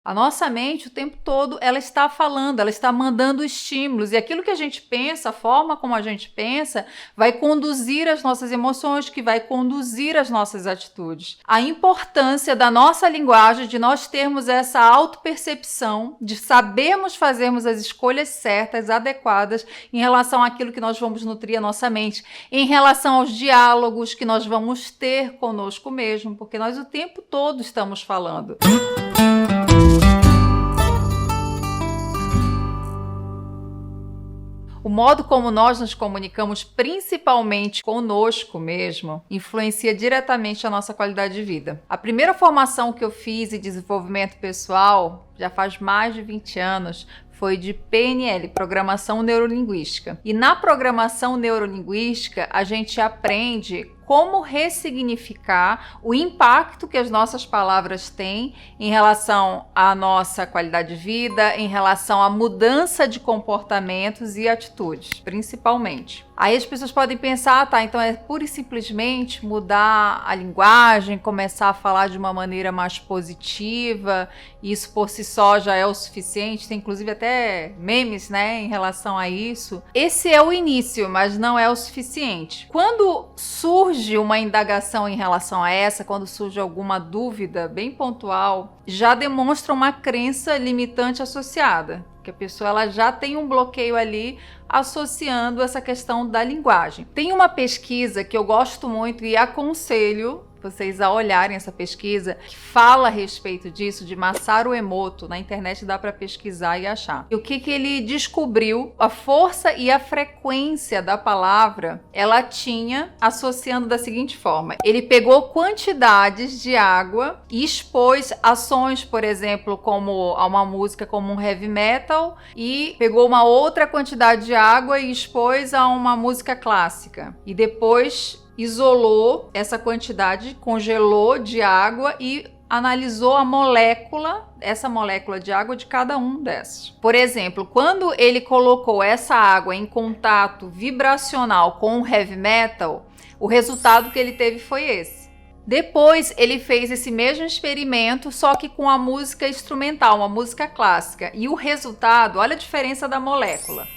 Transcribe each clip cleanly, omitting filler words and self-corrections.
A nossa mente, o tempo todo, ela está falando, ela está mandando estímulos. E aquilo que a gente pensa, a forma como a gente pensa, vai conduzir as nossas emoções, que vai conduzir as nossas atitudes. A importância da nossa linguagem, de nós termos essa autopercepção, de sabermos fazermos as escolhas certas, adequadas, em relação àquilo que nós vamos nutrir a nossa mente, em relação aos diálogos que nós vamos ter conosco mesmo, porque nós o tempo todo estamos falando. O modo como nós nos comunicamos, principalmente conosco mesmo, influencia diretamente a nossa qualidade de vida. A primeira formação que eu fiz em desenvolvimento pessoal, já faz mais de 20 anos, foi de PNL, Programação Neurolinguística. E na programação neurolinguística, a gente aprende como ressignificar o impacto que as nossas palavras têm em relação à nossa qualidade de vida, em relação à mudança de comportamentos e atitudes, principalmente. Aí as pessoas podem pensar, tá, então é pura e simplesmente mudar a linguagem, começar a falar de uma maneira mais positiva, e isso por si só já é o suficiente, tem inclusive até memes, né, em relação a isso. Esse é o início, mas não é o suficiente. Quando surge uma indagação em relação a essa, quando surge alguma dúvida bem pontual, já demonstra uma crença limitante associada, que a pessoa ela já tem um bloqueio ali associando essa questão da linguagem. Tem uma pesquisa que eu gosto muito e aconselho vocês a olharem essa pesquisa, que fala a respeito disso, de Masaru Emoto. Na internet dá para pesquisar e achar. E o que ele descobriu? A força e a frequência da palavra, ela tinha associando da seguinte forma. Ele pegou quantidades de água e expôs ações, por exemplo, como uma música como um heavy metal, e pegou uma outra quantidade de água e expôs a uma música clássica. E depois isolou essa quantidade, congelou de água e analisou a molécula, essa molécula de água de cada um dessas. Por exemplo, quando ele colocou essa água em contato vibracional com o heavy metal, o resultado que ele teve foi esse. Depois ele fez esse mesmo experimento, só que com a música instrumental, uma música clássica. E o resultado, olha a diferença da molécula.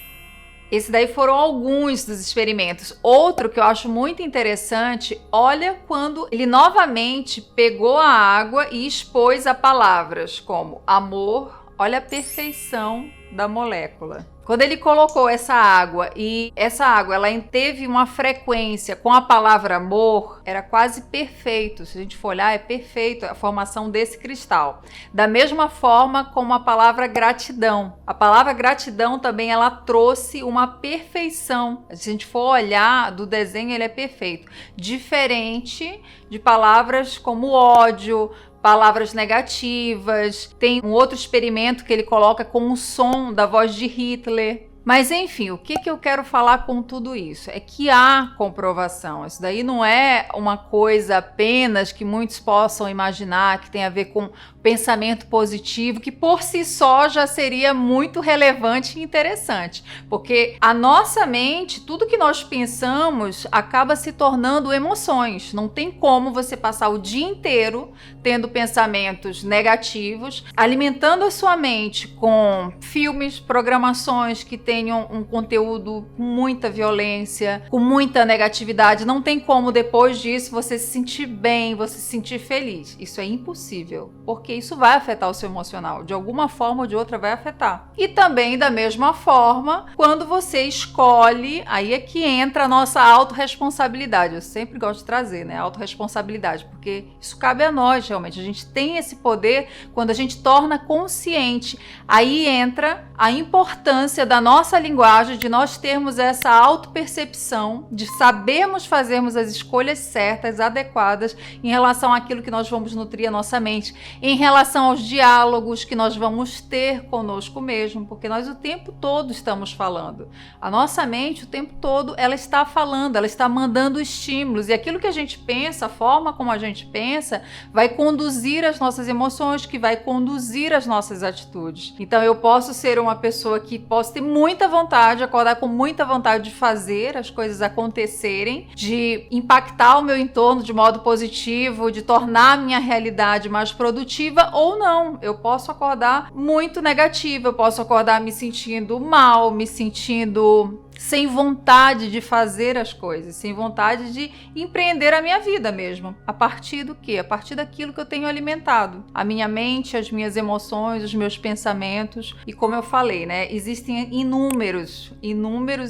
Esse daí foram alguns dos experimentos. Outro que eu acho muito interessante, olha quando ele novamente pegou a água e expôs a palavras como amor, olha a perfeição da molécula. Quando ele colocou essa água e essa água ela teve uma frequência com a palavra amor, era quase perfeito. Se a gente for olhar, é perfeito a formação desse cristal. Da mesma forma como a palavra gratidão. A palavra gratidão também ela trouxe uma perfeição. Se a gente for olhar do desenho, ele é perfeito. Diferente de palavras como ódio, palavras negativas. Tem um outro experimento que ele coloca com o som da voz de Hitler. Mas enfim, o que eu quero falar com tudo isso? É que há comprovação. Isso daí não é uma coisa apenas que muitos possam imaginar que tem a ver com pensamento positivo, que por si só já seria muito relevante e interessante. Porque a nossa mente, tudo que nós pensamos, acaba se tornando emoções. Não tem como você passar o dia inteiro tendo pensamentos negativos, alimentando a sua mente com filmes, programações que tenham um conteúdo com muita violência, com muita negatividade. Não tem como depois disso você se sentir bem, você se sentir feliz. Isso é impossível, porque isso vai afetar o seu emocional. De alguma forma ou de outra vai afetar. E também da mesma forma, quando você escolhe, aí é que entra a nossa autorresponsabilidade. Eu sempre gosto de trazer, né? A autorresponsabilidade, porque isso cabe a nós realmente. A gente tem esse poder quando a gente torna consciente. Aí entra a importância da nossa linguagem, de nós termos essa autopercepção, de sabermos fazermos as escolhas certas, adequadas em relação àquilo que nós vamos nutrir a nossa mente, em relação aos diálogos que nós vamos ter conosco mesmo, porque nós o tempo todo estamos falando. A nossa mente o tempo todo ela está falando, ela está mandando estímulos, e aquilo que a gente pensa, a forma como a gente pensa, vai conduzir as nossas emoções, que vai conduzir as nossas atitudes. Então eu posso ser uma pessoa que posso ter muita muita vontade, acordar com muita vontade de fazer as coisas acontecerem, de impactar o meu entorno de modo positivo, de tornar a minha realidade mais produtiva, ou não. Eu posso acordar muito negativa, eu posso acordar me sentindo mal, me sentindo sem vontade de fazer as coisas, sem vontade de empreender a minha vida mesmo. A partir do quê? A partir daquilo que eu tenho alimentado. A minha mente, as minhas emoções, os meus pensamentos. E como eu falei, né? Existem inúmeros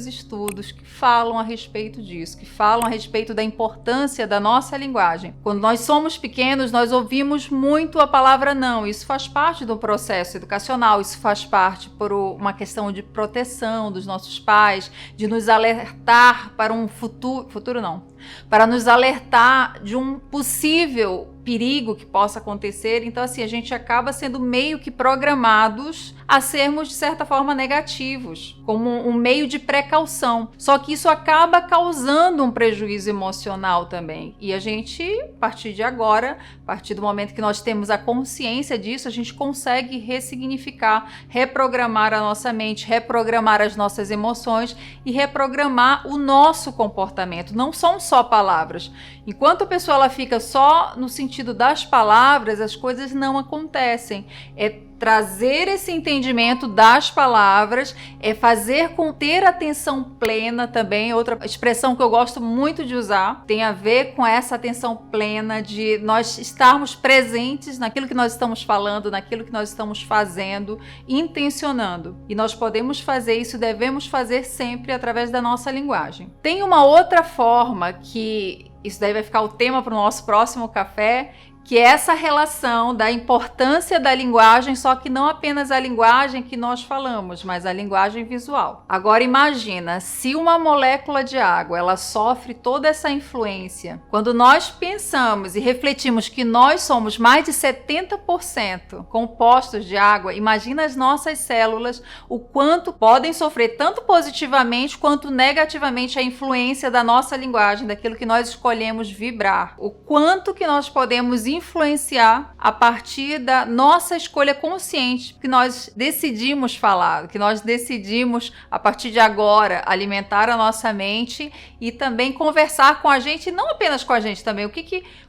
estudos que falam a respeito disso, que falam a respeito da importância da nossa linguagem. Quando nós somos pequenos, nós ouvimos muito a palavra não. Isso faz parte do processo educacional, isso faz parte por uma questão de proteção dos nossos pais, de nos alertar para um futuro não, para nos alertar de um possível perigo que possa acontecer. Então, assim, a gente acaba sendo meio que programados a sermos, de certa forma, negativos, como um meio de precaução. Só que isso acaba causando um prejuízo emocional também. E a gente, a partir de agora, a partir do momento que nós temos a consciência disso, a gente consegue ressignificar, reprogramar a nossa mente, reprogramar as nossas emoções e reprogramar o nosso comportamento. Não são só palavras. Enquanto a pessoa ela fica só no sentido das palavras, as coisas não acontecem. É trazer esse entendimento das palavras, é fazer com ter atenção plena também. Outra expressão que eu gosto muito de usar tem a ver com essa atenção plena, de nós estarmos presentes naquilo que nós estamos falando, naquilo que nós estamos fazendo, intencionando. E nós podemos fazer isso, devemos fazer sempre através da nossa linguagem. Tem uma outra forma que isso daí vai ficar o tema para o nosso próximo café, que é essa relação da importância da linguagem, só que não apenas a linguagem que nós falamos, mas a linguagem visual. Agora imagina, se uma molécula de água, ela sofre toda essa influência, quando nós pensamos e refletimos que nós somos mais de 70% compostos de água, imagina as nossas células, o quanto podem sofrer tanto positivamente quanto negativamente a influência da nossa linguagem, daquilo que nós escolhemos vibrar, o quanto que nós podemos influenciar a partir da nossa escolha consciente, que nós decidimos falar, que nós decidimos a partir de agora alimentar a nossa mente e também conversar com a gente, não apenas com a gente também,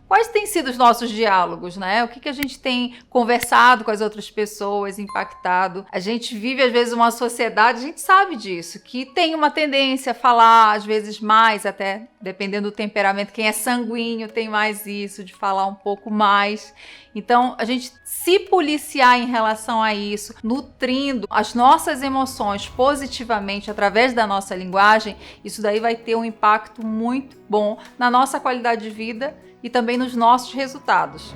quais têm sido os nossos diálogos, né? O que a gente tem conversado com as outras pessoas, impactado. A gente vive, às vezes, uma sociedade, a gente sabe disso, que tem uma tendência a falar, às vezes mais, até dependendo do temperamento. Quem é sanguíneo tem mais isso, de falar um pouco mais. Então, a gente se policiar em relação a isso, nutrindo as nossas emoções positivamente através da nossa linguagem, isso daí vai ter um impacto muito bom na nossa qualidade de vida e também nos nossos resultados.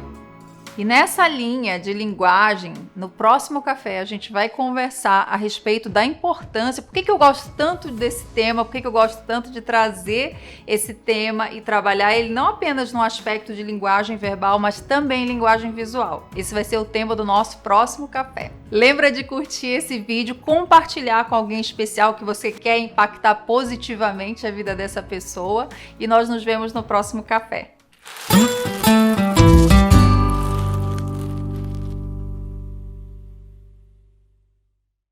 E nessa linha de linguagem, no próximo café a gente vai conversar a respeito da importância, por que eu gosto tanto desse tema, por que eu gosto tanto de trazer esse tema e trabalhar ele não apenas no aspecto de linguagem verbal, mas também linguagem visual. Esse vai ser o tema do nosso próximo café. Lembra de curtir esse vídeo, compartilhar com alguém especial que você quer impactar positivamente a vida dessa pessoa e nós nos vemos no próximo café.